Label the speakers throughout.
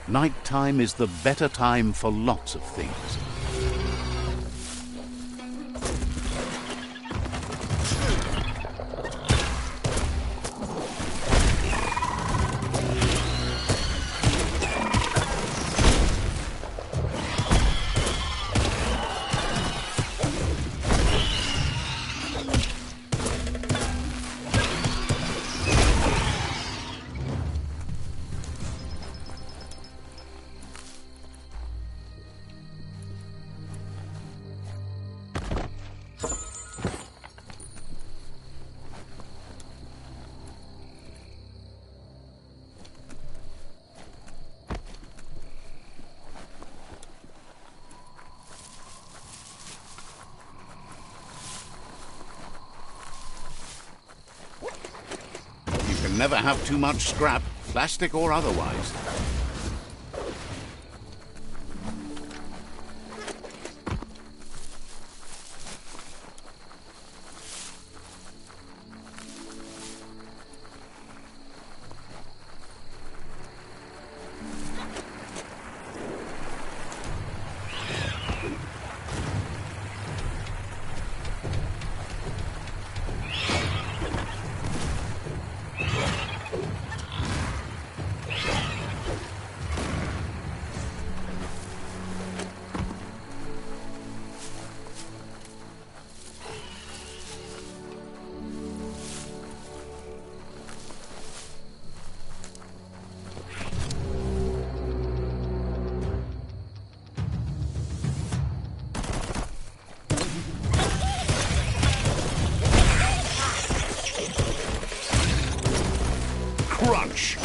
Speaker 1: Nighttime is the better time for lots of things. Never have too much scrap, plastic or otherwise. Crunch!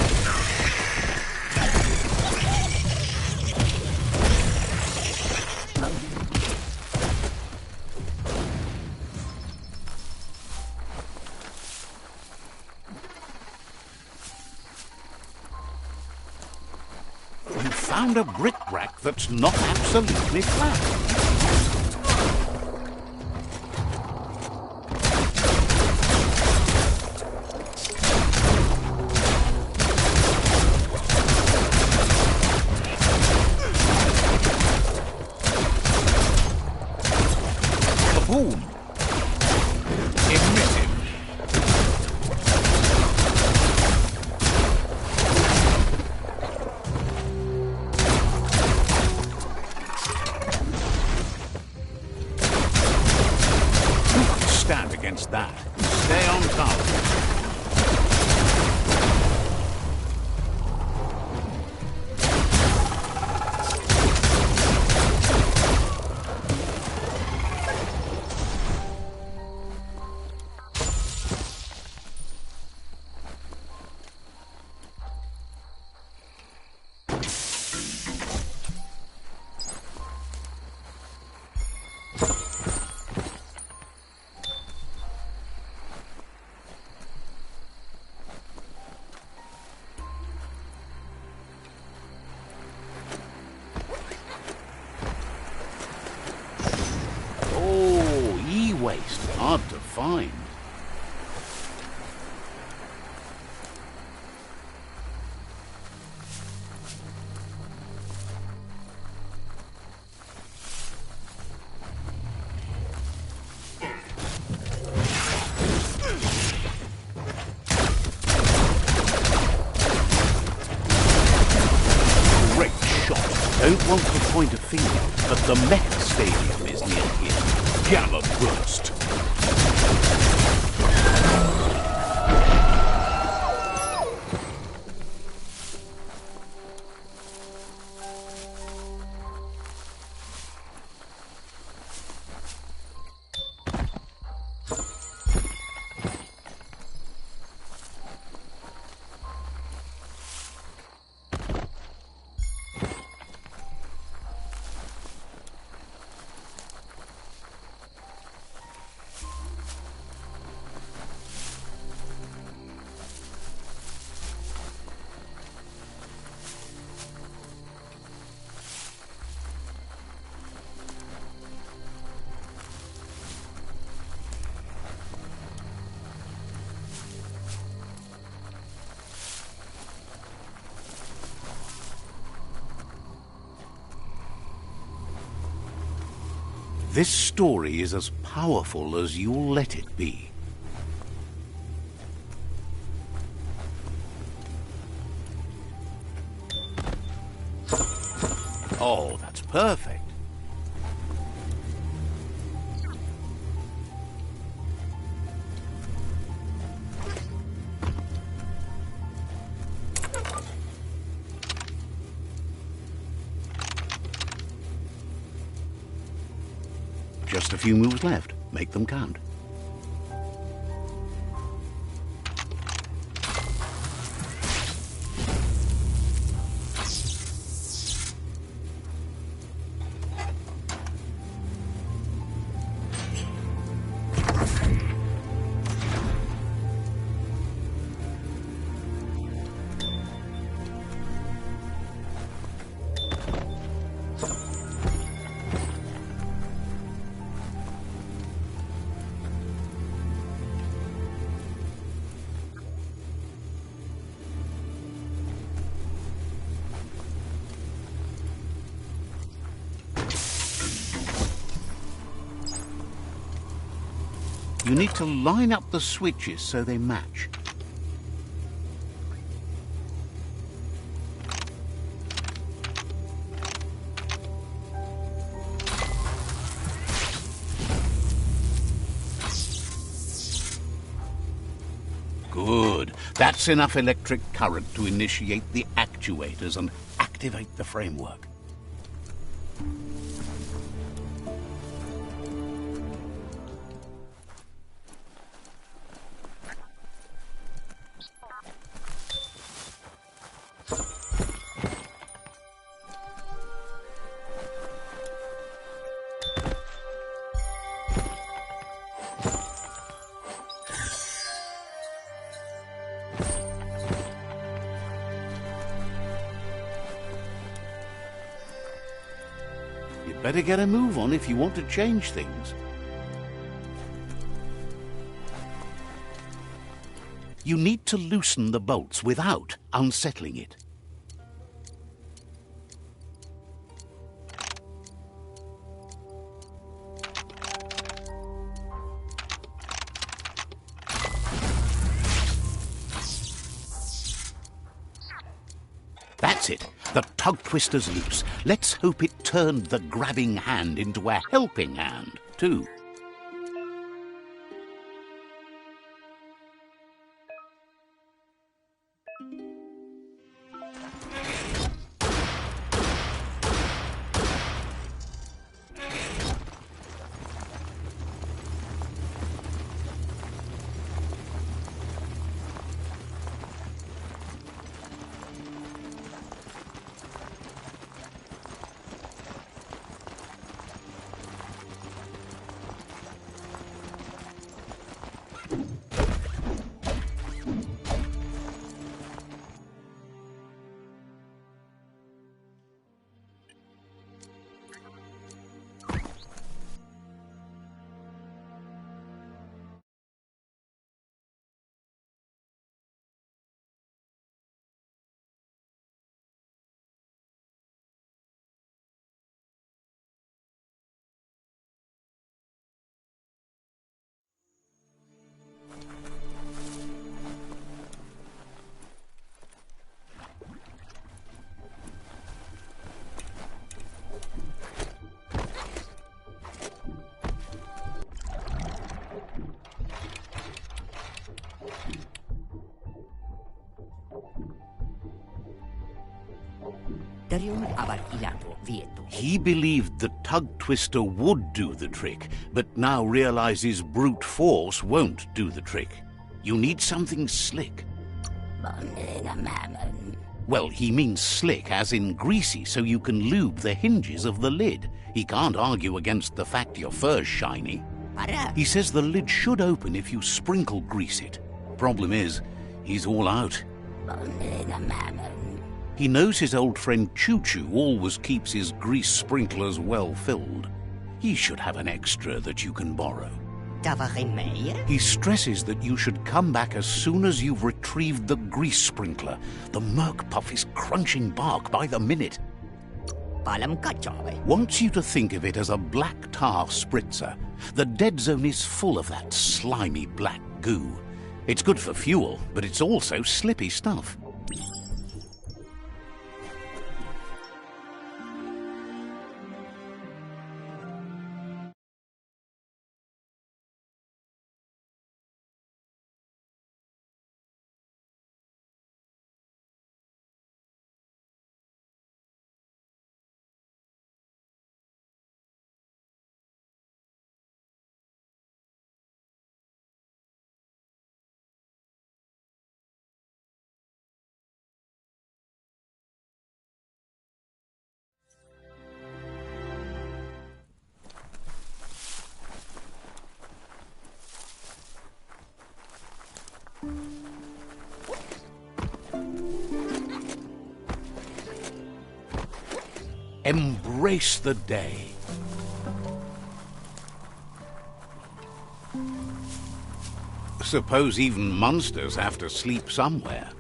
Speaker 1: You found a bric-a-brac that's not absolutely flat. Boom! Ignited. Who could stand against that? Stay on top. E-waste, hard to find. Great shot. Don't want to point a finger, but the Mecha Stadium is near here. Gamma burst. This story is as powerful as you'll let it be. Oh, that's perfect. Just a few moves left. Make them count. You need to line up the switches so they match. Good. That's enough electric current to initiate the actuators and activate the framework. Better get a move on if you want to change things. You need to loosen the bolts without unsettling it. That's it. The tug twister's loose. Let's hope it turned the grabbing hand into a helping hand, too. He believed the tug twister would do the trick, but now realizes brute force won't do the trick. You need something slick. Well, he means slick as in greasy, so you can lube the hinges of the lid. He can't argue against the fact your fur's shiny. He says the lid should open if you sprinkle grease it. Problem is, he's all out. He knows his old friend Choo-Choo always keeps his grease sprinklers well filled. He should have an extra that you can borrow. He stresses that you should come back as soon as you've retrieved the grease sprinkler. The Merc Puff is crunching bark by the minute. Wants you to think of it as a black tar spritzer. The dead zone is full of that slimy black goo. It's good for fuel, but it's also slippy stuff. Embrace the day. Suppose even monsters have to sleep somewhere.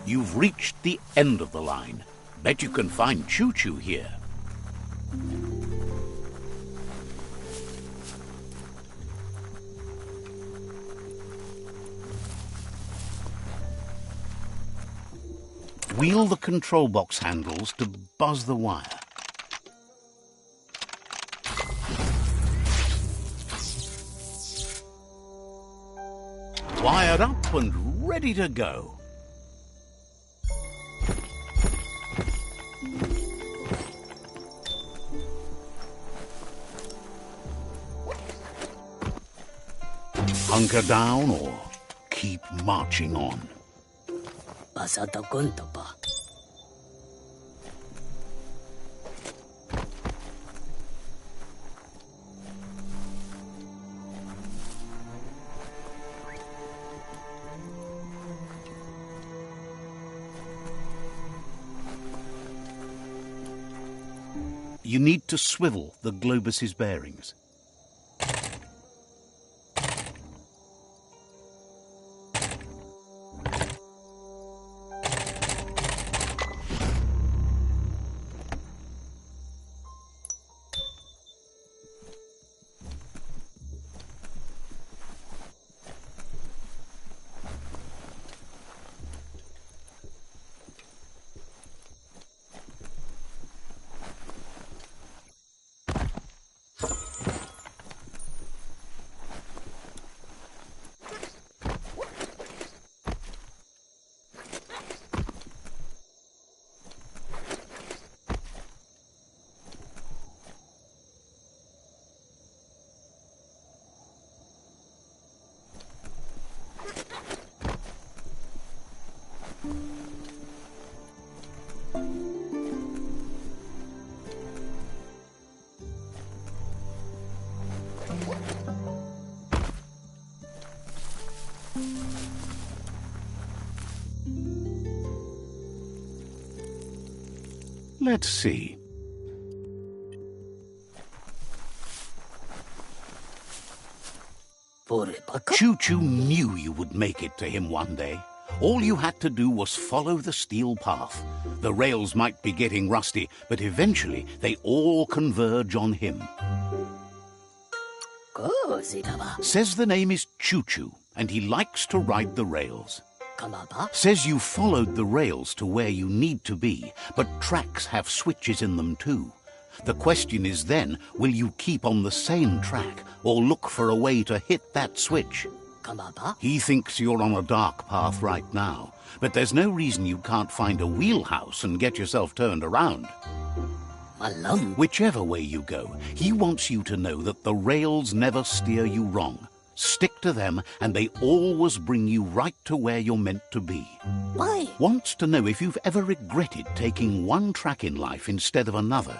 Speaker 1: You've reached the end of the line. Bet you can find Choo-Choo here. Wheel the control box handles to buzz the wire. Wired up and ready to go. Hunker down or keep marching on. You need to swivel the globus's bearings. Let's see. Choo-Choo knew you would make it to him one day. All you had to do was follow the steel path. The rails might be getting rusty, but eventually they all converge on him. Says the name is Choo-Choo, and he likes to ride the rails. Says you followed the rails to where you need to be, but tracks have switches in them too. The question is then, will you keep on the same track or look for a way to hit that switch? He thinks you're on a dark path right now, but there's no reason you can't find a wheelhouse and get yourself turned around. Whichever way you go, he wants you to know that the rails never steer you wrong. Stick to them, and they always bring you right to where you're meant to be.
Speaker 2: Why?
Speaker 1: Wants to know if you've ever regretted taking one track in life instead of another.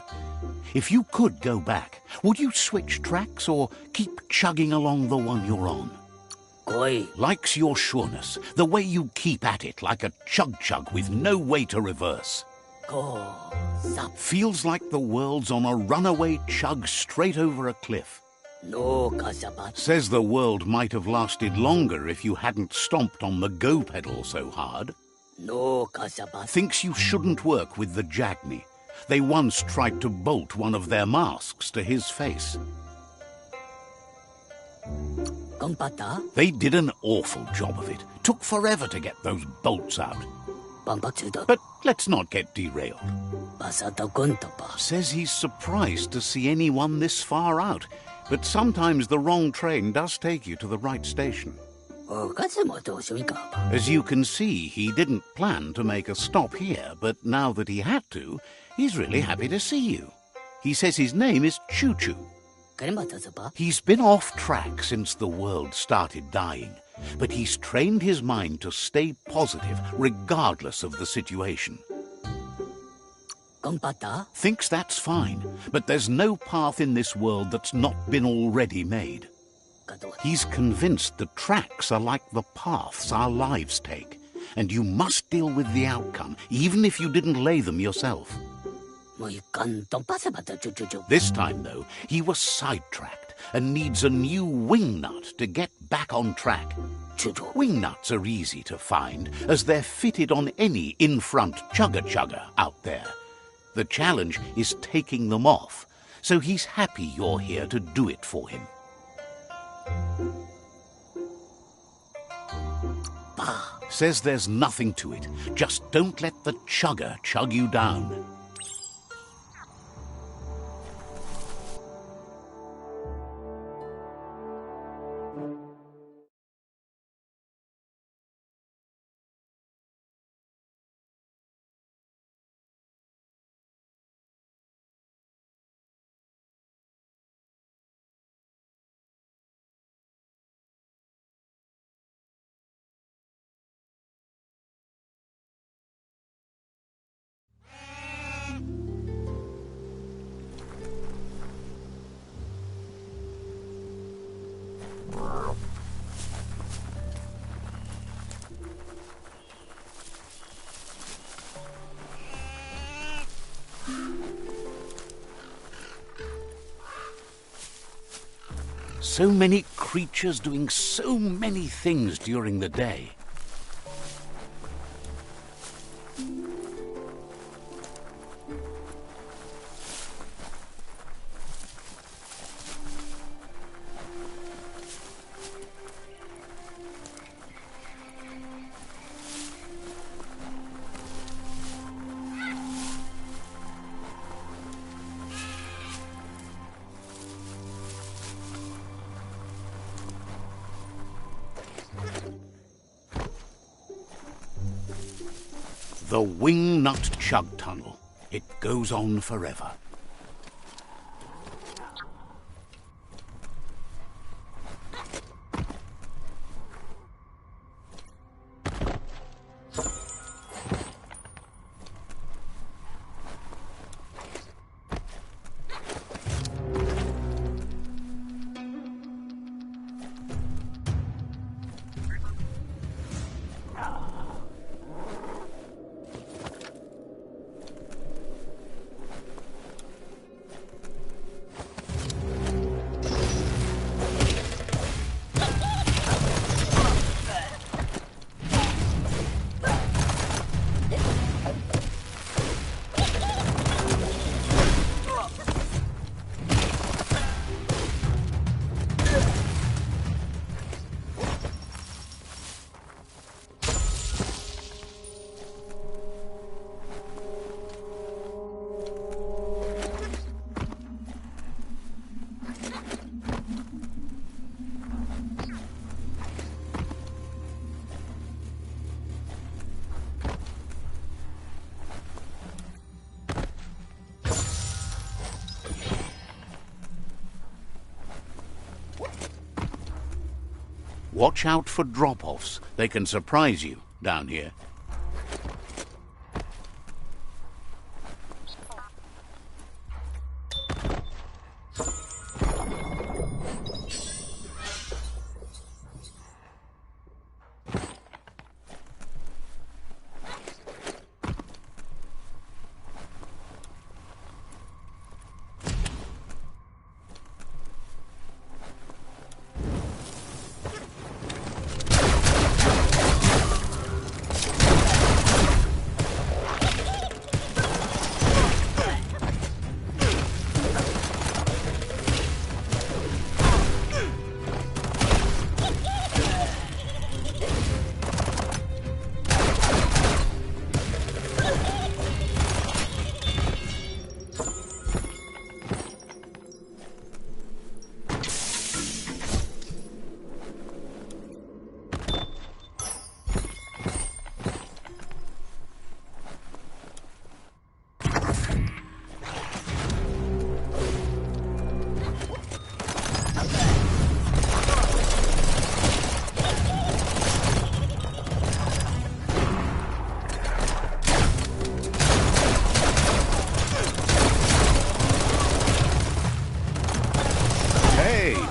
Speaker 1: If you could go back, would you switch tracks or keep chugging along the one you're on? Likes your sureness, the way you keep at it like a chug-chug with no way to reverse. Feels like the world's on a runaway chug straight over a cliff. Says the world might have lasted longer if you hadn't stomped on the go pedal so hard. Thinks you shouldn't work with the Jagni. They once tried to bolt one of their masks to his face. They did an awful job of it. Took forever to get those bolts out. But let's not get derailed. Says he's surprised to see anyone this far out, but sometimes the wrong train does take you to the right station. As you can see, he didn't plan to make a stop here, but now that he had to, he's really happy to see you. He says his name is Choo-Choo. He's been off track since the world started dying, but he's trained his mind to stay positive regardless of the situation. Thinks that's fine, but there's no path in this world that's not been already made. He's convinced the tracks are like the paths our lives take, and you must deal with the outcome, even if you didn't lay them yourself. This time, though, he was sidetracked and needs a new wing nut to get back on track. Wing nuts are easy to find, as they're fitted on any in-front chugga-chugga out there. The challenge is taking them off, so he's happy you're here to do it for him. Says there's nothing to it, just don't let the chugga chug you down. So many creatures doing so many things during the day. The Wing Nut Chug Tunnel. It goes on forever. Watch out for drop-offs. They can surprise you down here.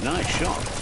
Speaker 1: Nice shot.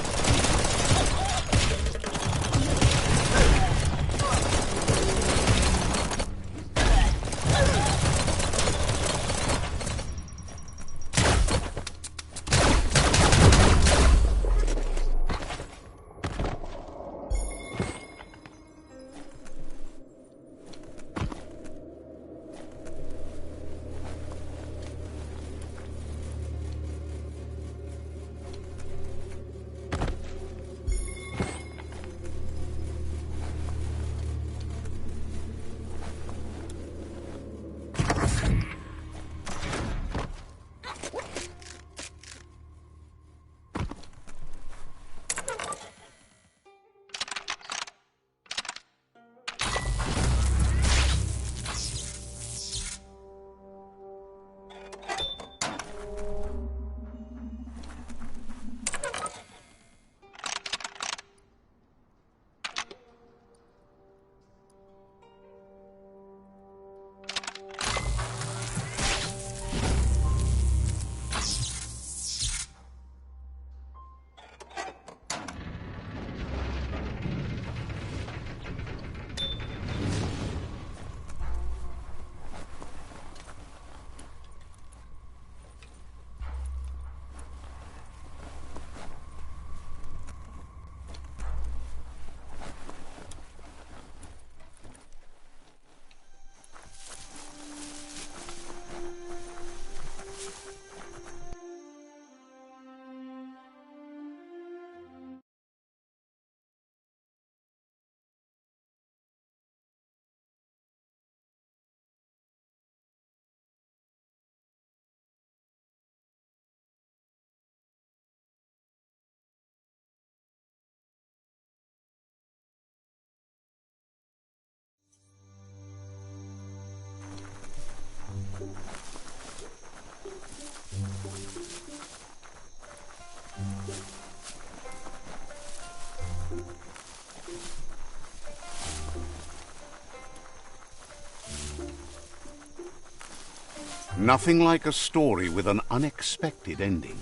Speaker 1: Nothing like a story with an unexpected ending.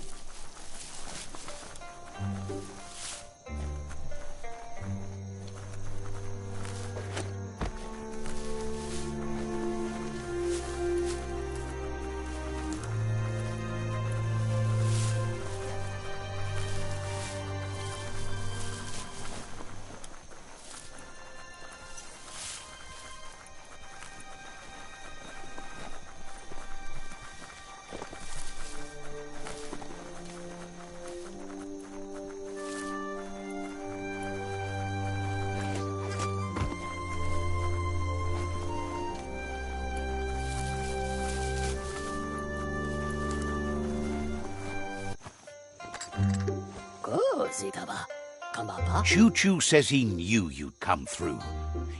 Speaker 1: Choo Choo says he knew you'd come through.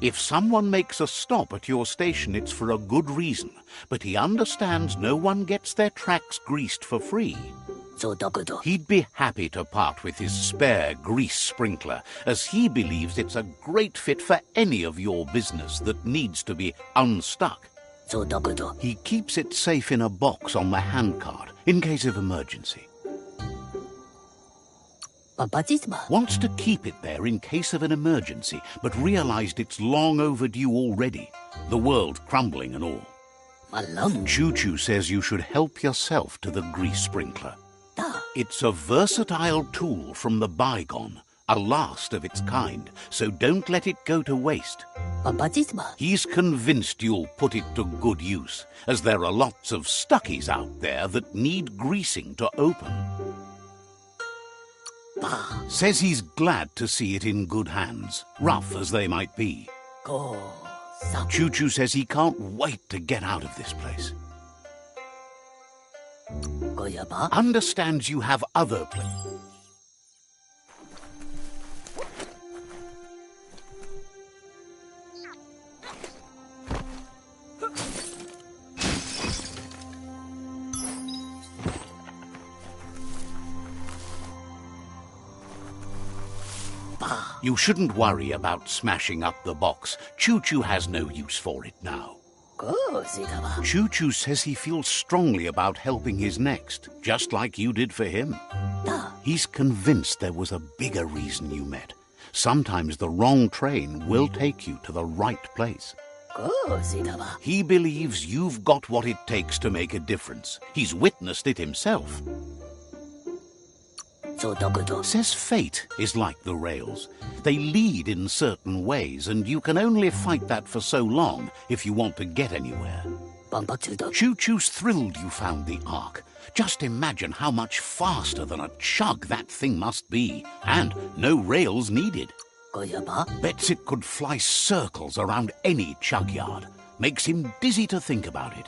Speaker 1: If someone makes a stop at your station, it's for a good reason, but he understands no one gets their tracks greased for free. He'd be happy to part with his spare grease sprinkler, as he believes it's a great fit for any of your business that needs to be unstuck. He keeps it safe in a box on the handcart, in case of emergency. Wants to keep it there in case of an emergency, but realized it's long overdue already, the world crumbling and all. Choo Choo says you should help yourself to the grease sprinkler. It's a versatile tool from the bygone, a last of its kind, so don't let it go to waste. He's convinced you'll put it to good use, as there are lots of stuckies out there that need greasing to open. Says he's glad to see it in good hands, rough as they might be. Choo Choo says he can't wait to get out of this place. Understands you have other places. You shouldn't worry about smashing up the box. Choo Choo has no use for it now. Choo Choo says he feels strongly about helping his next, just like you did for him. He's convinced there was a bigger reason you met. Sometimes the wrong train will take you to the right place. He believes you've got what it takes to make a difference. He's witnessed it himself. Says fate is like the rails. They lead in certain ways, and you can only fight that for so long if you want to get anywhere. Choo Choo's thrilled you found the Ark. Just imagine how much faster than a chug that thing must be, and no rails needed. Bets it could fly circles around any chug yard. Makes him dizzy to think about it.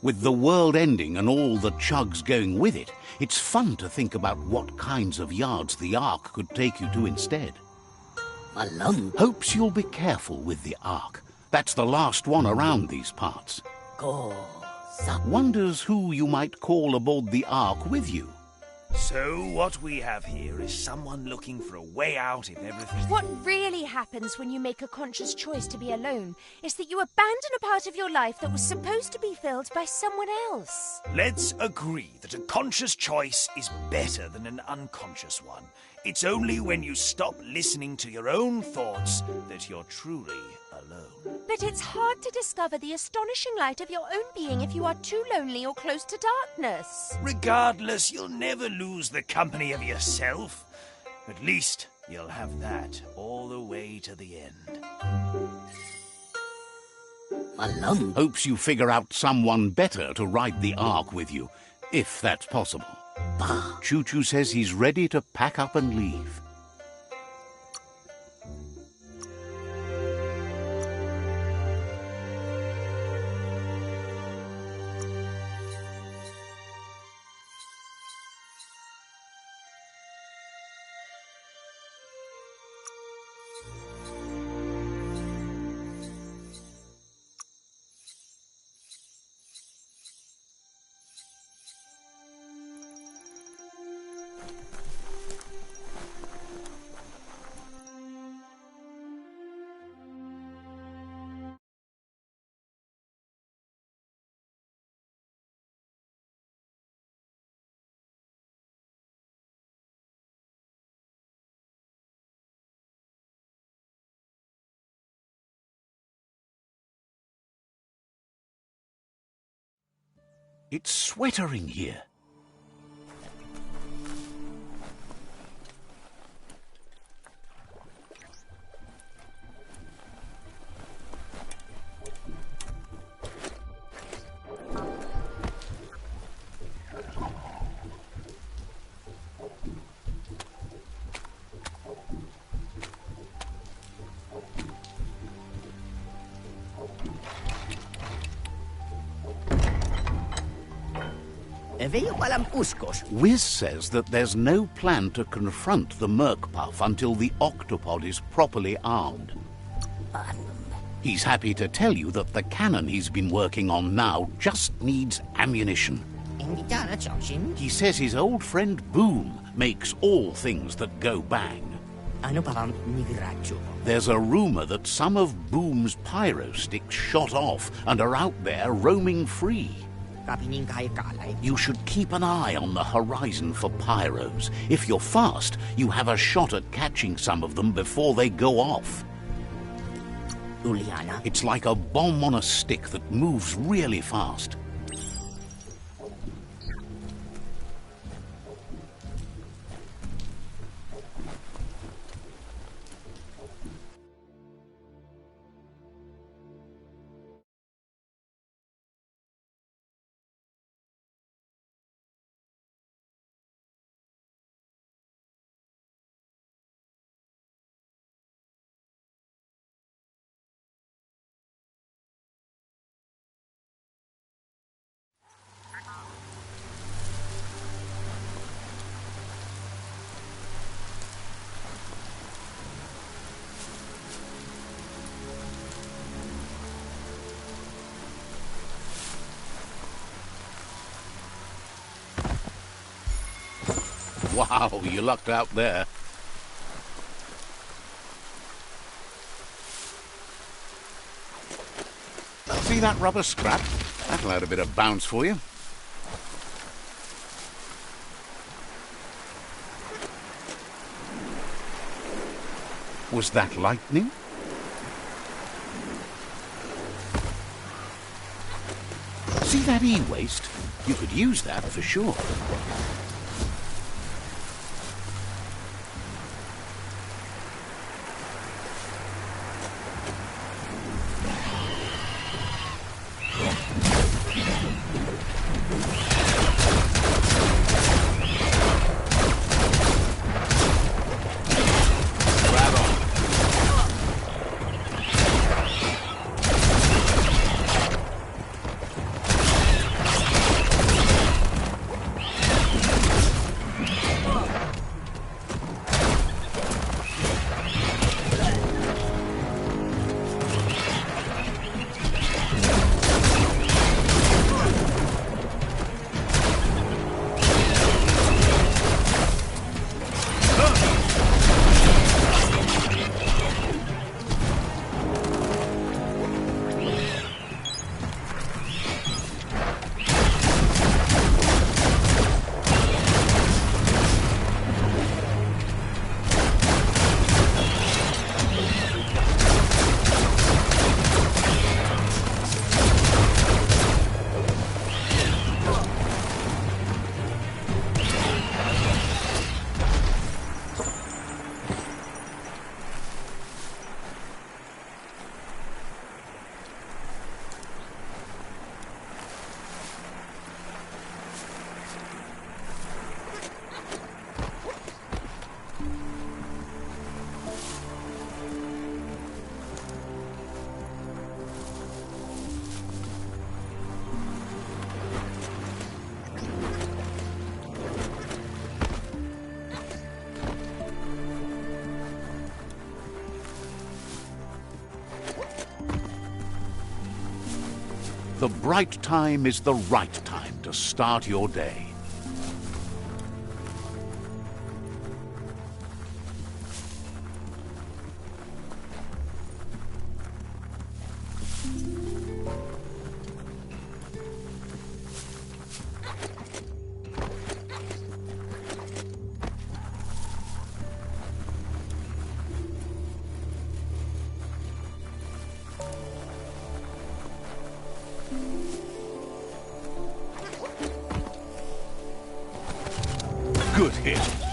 Speaker 1: With the world ending and all the chugs going with it, it's fun to think about what kinds of yards the Ark could take you to instead. Hopes you'll be careful with the Ark. That's the last one around these parts. Wonders who you might call aboard the Ark with you.
Speaker 2: So what we have here is someone looking for a way out if everything...
Speaker 3: What really happens when you make a conscious choice to be alone is that you abandon a part of your life that was supposed to be filled by someone else.
Speaker 2: Let's agree that a conscious choice is better than an unconscious one. It's only when you stop listening to your own thoughts that you're truly alone.
Speaker 3: But it's hard to discover the astonishing light of your own being if you are too lonely or close to darkness.
Speaker 2: Regardless, you'll never lose the company of yourself. At least you'll have that all the way to the end.
Speaker 1: Hopes you figure out someone better to ride the Ark with you, if that's possible. Choo Choo says he's ready to pack up and leave. It's sweatering here. Wiz says that there's no plan to confront the Merkpuff until the octopod is properly armed. He's happy to tell you that the cannon he's been working on now just needs ammunition. He says his old friend Boom makes all things that go bang. There's a rumor that some of Boom's pyro sticks shot off and are out there roaming free. You should keep an eye on the horizon for pyros. If you're fast, you have a shot at catching some of them before they go off. It's like a bomb on a stick that moves really fast. Wow, you lucked out there. See that rubber scrap? That'll add a bit of bounce for you. Was that lightning? See that e-waste? You could use that for sure. The bright time is the right time to start your day. Good hit.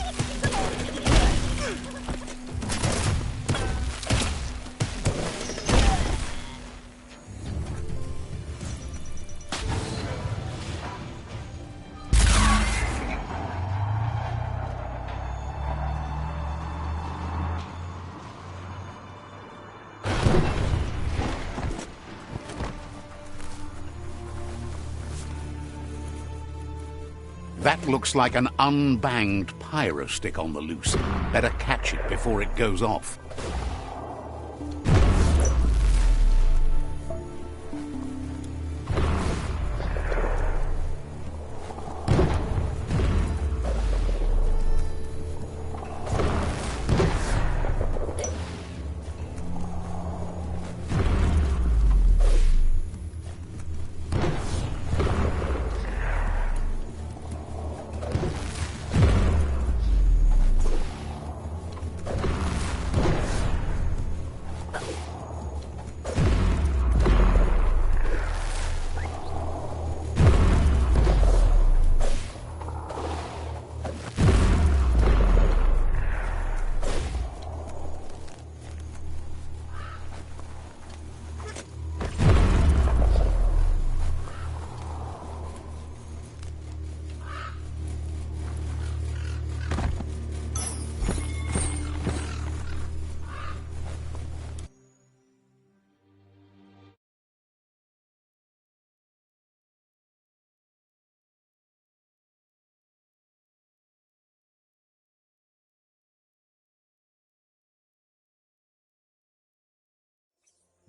Speaker 1: That looks like an unbanged pyro stick on the loose. Better catch it before it goes off.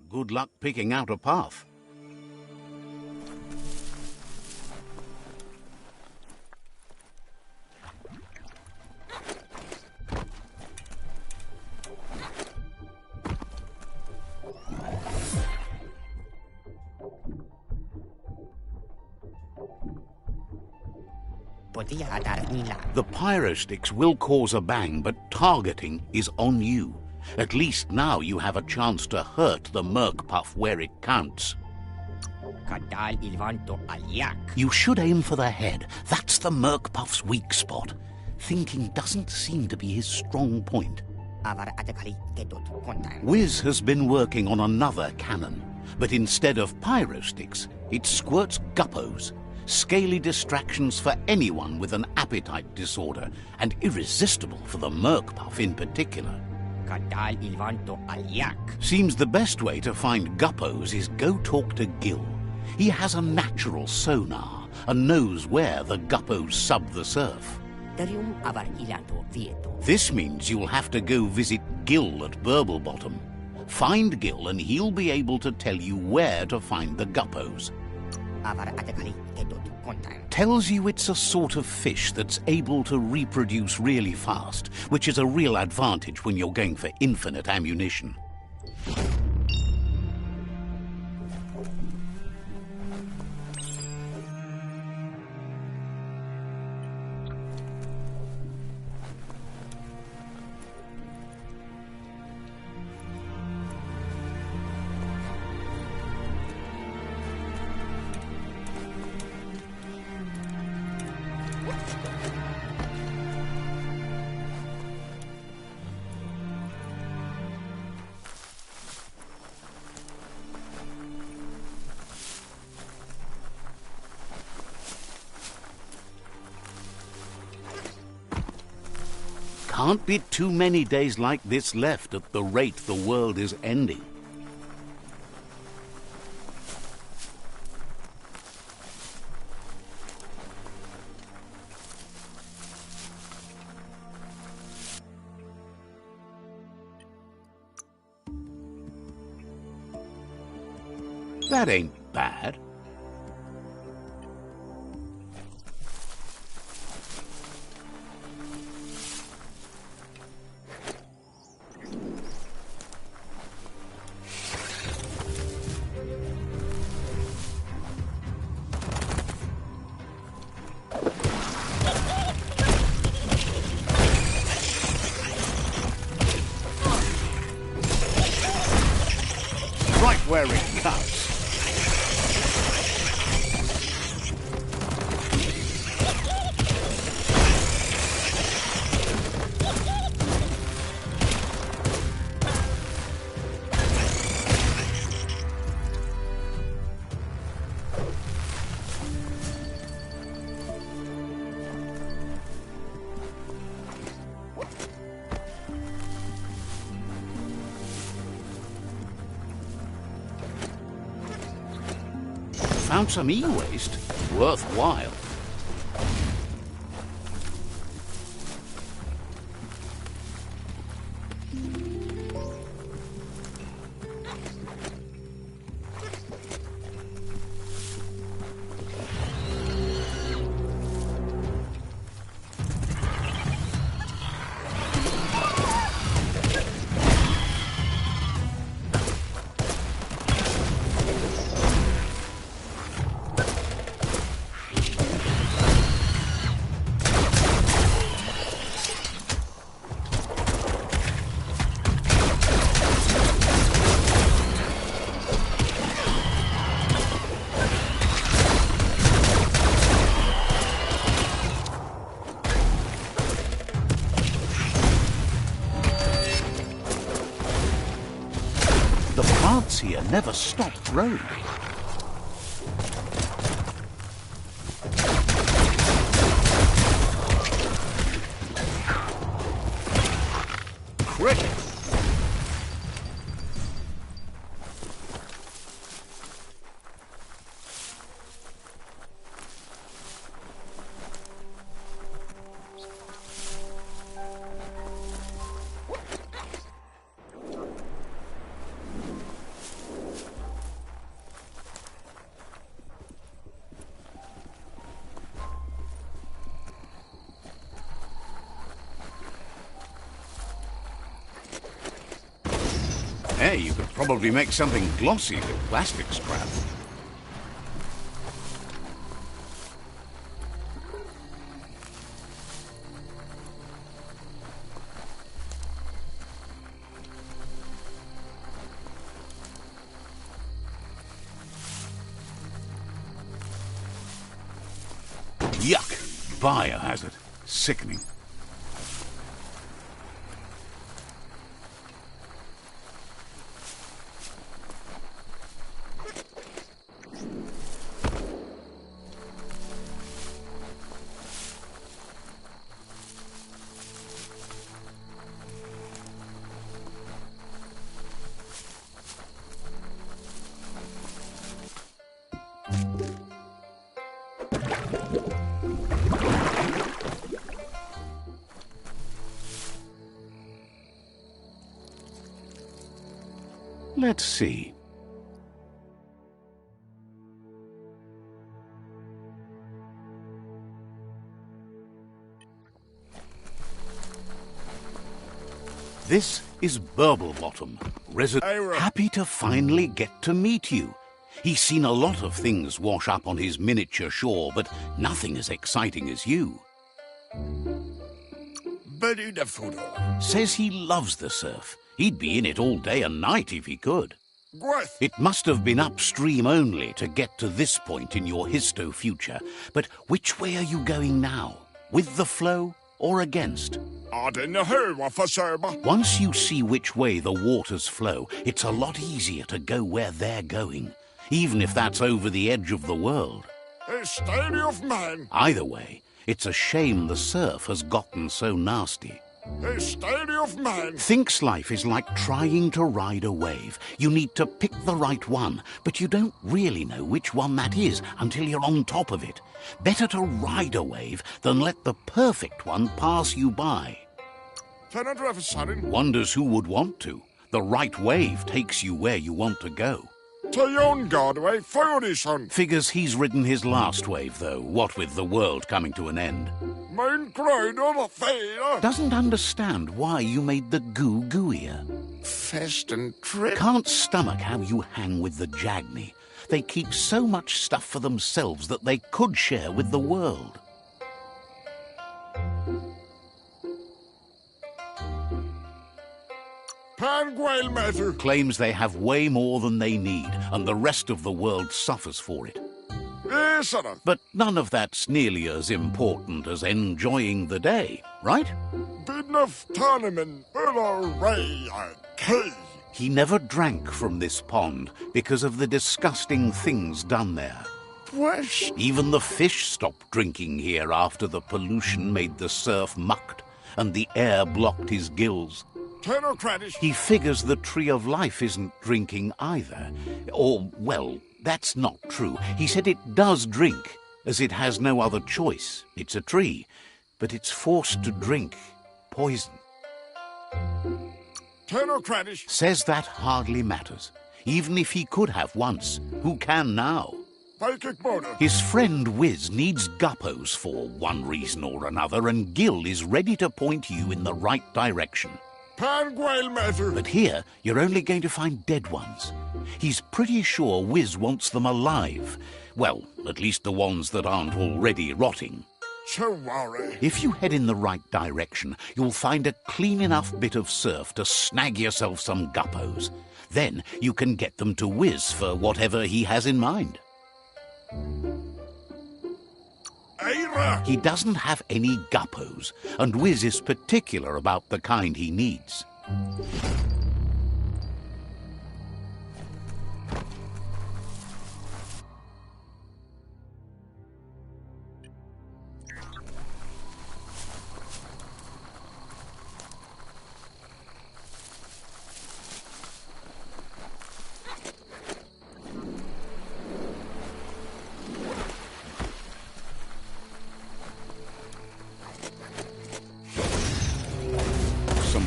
Speaker 1: Good luck picking out a path. The pyro sticks will cause a bang, but targeting is on you. At least now you have a chance to hurt the Merc Puff where it counts. You should aim for the head. That's the Merc Puff's weak spot. Thinking doesn't seem to be his strong point. Wiz has been working on another cannon, but instead of pyro sticks, it squirts guppos. Scaly distractions for anyone with an appetite disorder, and irresistible for the Merc Puff in particular. Seems the best way to find guppos is go talk to Gil. He has a natural sonar and knows where the guppos sub the surf. This means you'll have to go visit Gil at Burblebottom. Find Gil and he'll be able to tell you where to find the guppos. Tells you it's a sort of fish that's able to reproduce really fast, which is a real advantage when you're going for infinite ammunition. Can't be too many days like this left at the rate the world is ending. That ain't bad. Right where it cuts. Found some e-waste. Worthwhile. plants here never stop growing. Cricket! Hey, you could probably make something glossy with plastic scrap. Yuck! Biohazard. Sickening. Let's see. This is Burblebottom, happy to finally get to meet you. He's seen a lot of things wash up on his miniature shore, but nothing as exciting as you. Says he loves the surf. He'd be in it all day and night if he could. It must have been upstream only to get to this point in your histo-future. But which way are you going now? With the flow or against? Once you see which way the waters flow, it's a lot easier to go where they're going, even if that's over the edge of the world. Either way, it's a shame the surf has gotten so nasty. Thinks life is like trying to ride a wave. You need to pick the right one, but you don't really know which one that is until you're on top of it. Better to ride a wave than let the perfect one pass you by. Wonders who would want to. The right wave takes you where you want to go. Figures he's ridden his last wave, though, what with the world coming to an end. Doesn't understand why you made the goo gooier. Can't stomach how you hang with the Jagni. They keep so much stuff for themselves that they could share with the world. Claims they have way more than they need, and the rest of the world suffers for it. But none of that's nearly as important as enjoying the day, right? He never drank from this pond because of the disgusting things done there. Even the fish stopped drinking here after the pollution made the surf mucked and the air blocked his gills. He figures the Tree of Life isn't drinking either. Or, well, that's not true. He said it does drink, as it has no other choice. It's a tree, but it's forced to drink poison. Says that hardly matters. Even if he could have once, who can now? His friend Wiz needs guppos for one reason or another, and Gil is ready to point you in the right direction. But here, you're only going to find dead ones. He's pretty sure Wiz wants them alive. Well, at least the ones that aren't already rotting. If you head in the right direction, you'll find a clean enough bit of surf to snag yourself some guppos. Then you can get them to Wiz for whatever he has in mind. He doesn't have any guppos, and Wiz is particular about the kind he needs.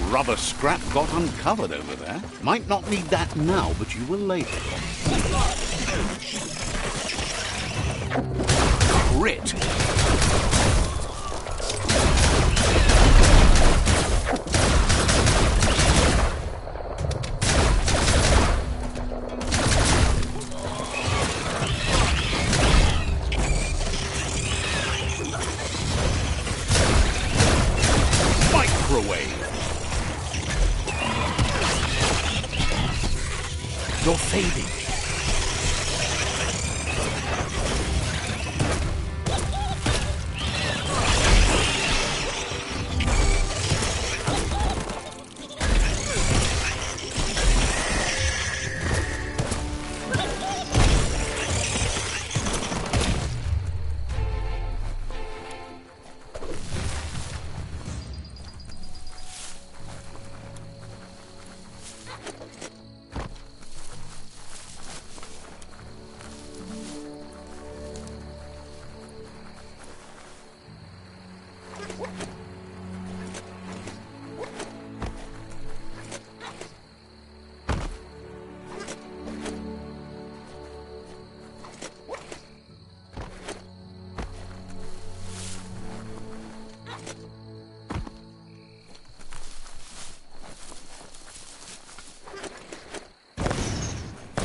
Speaker 1: Rubber scrap got uncovered over there. Might not need that now, but you will later. Grit. You're fading.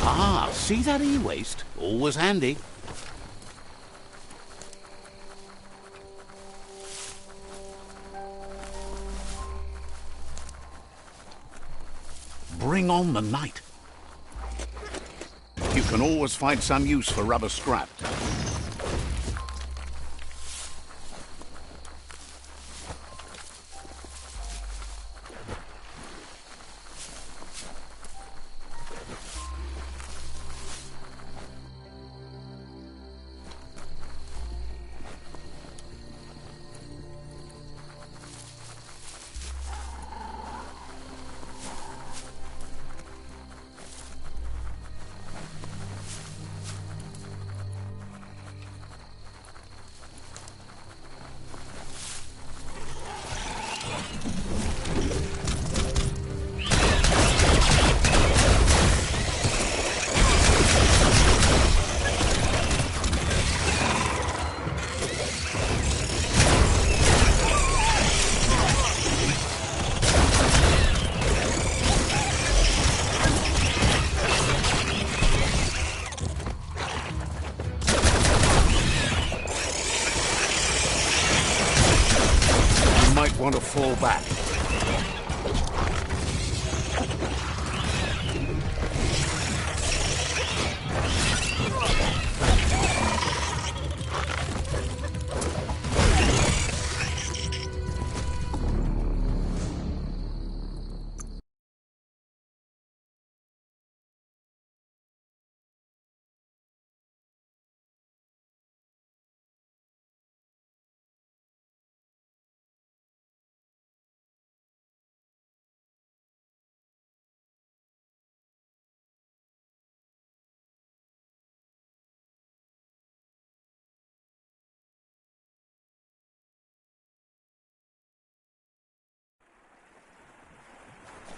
Speaker 1: Ah, see that e-waste? Always handy. Bring on the night. You can always find some use for rubber scrap. Want to fall back.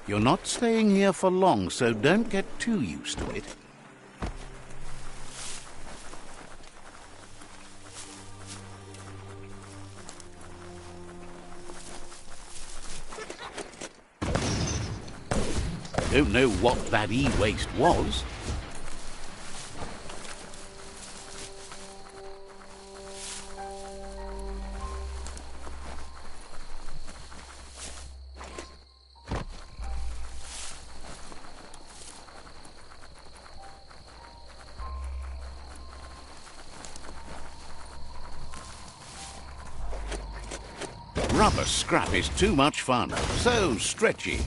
Speaker 1: You're not staying here for long, so don't get too used to it. Don't know what that e-waste was. Rubber scrap is too much fun, so stretchy.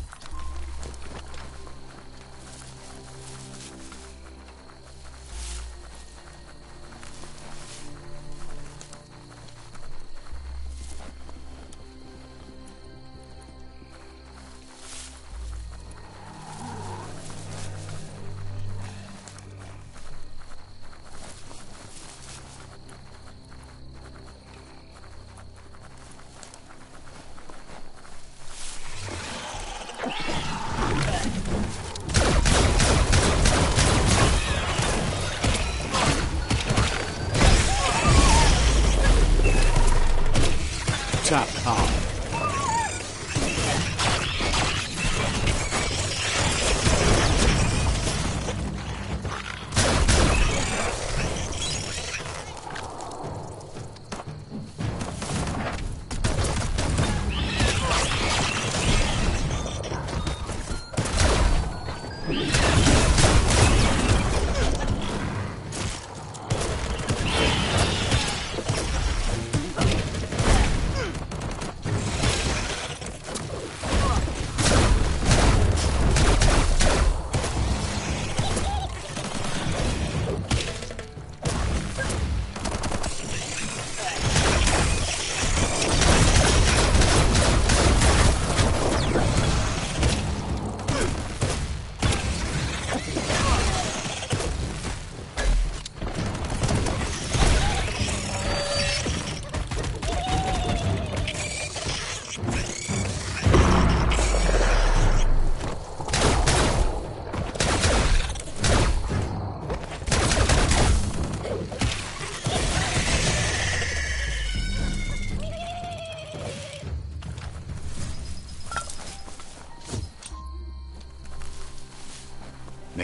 Speaker 1: Tap hard.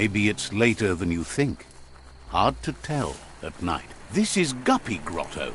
Speaker 1: Maybe it's later than you think. Hard to tell at night. This is Guppy Grotto.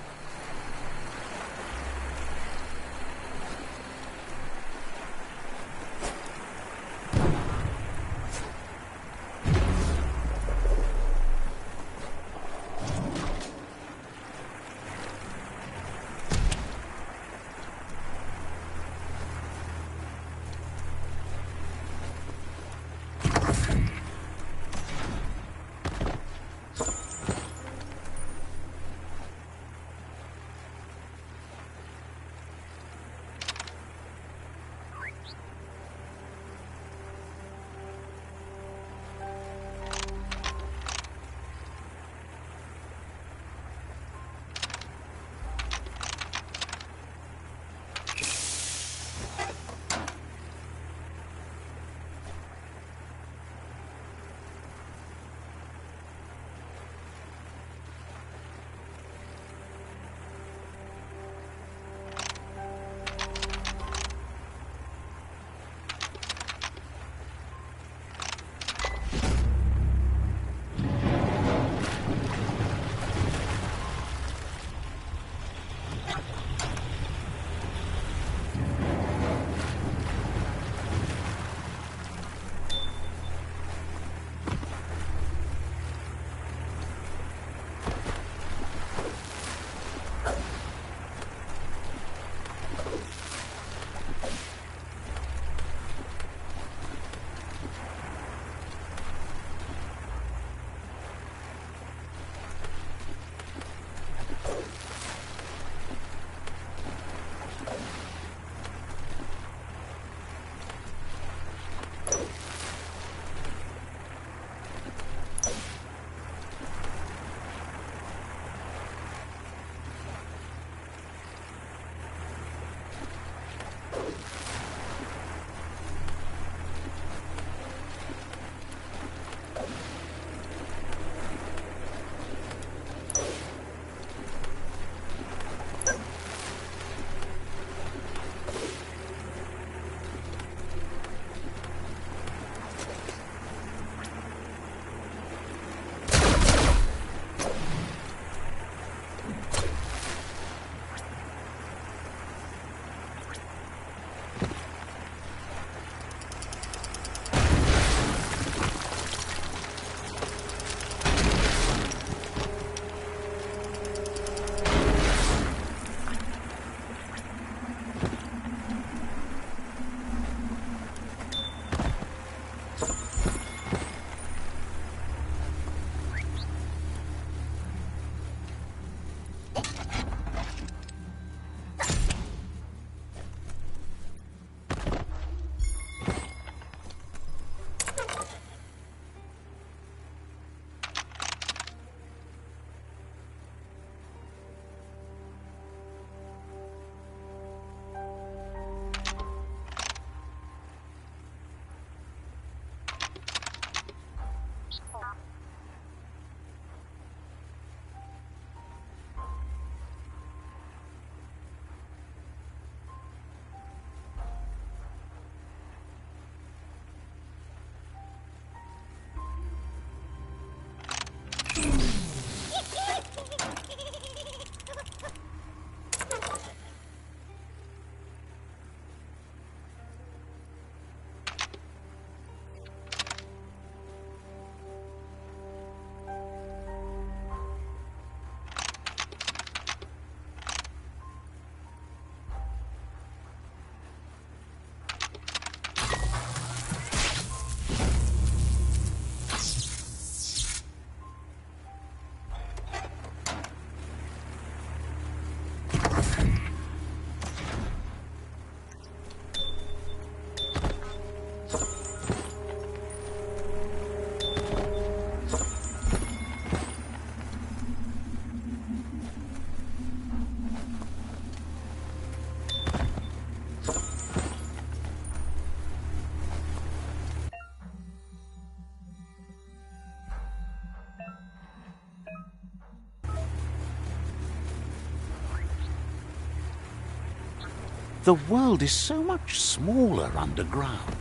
Speaker 1: The world is so much smaller underground.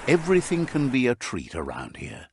Speaker 1: Everything can be a treat around here.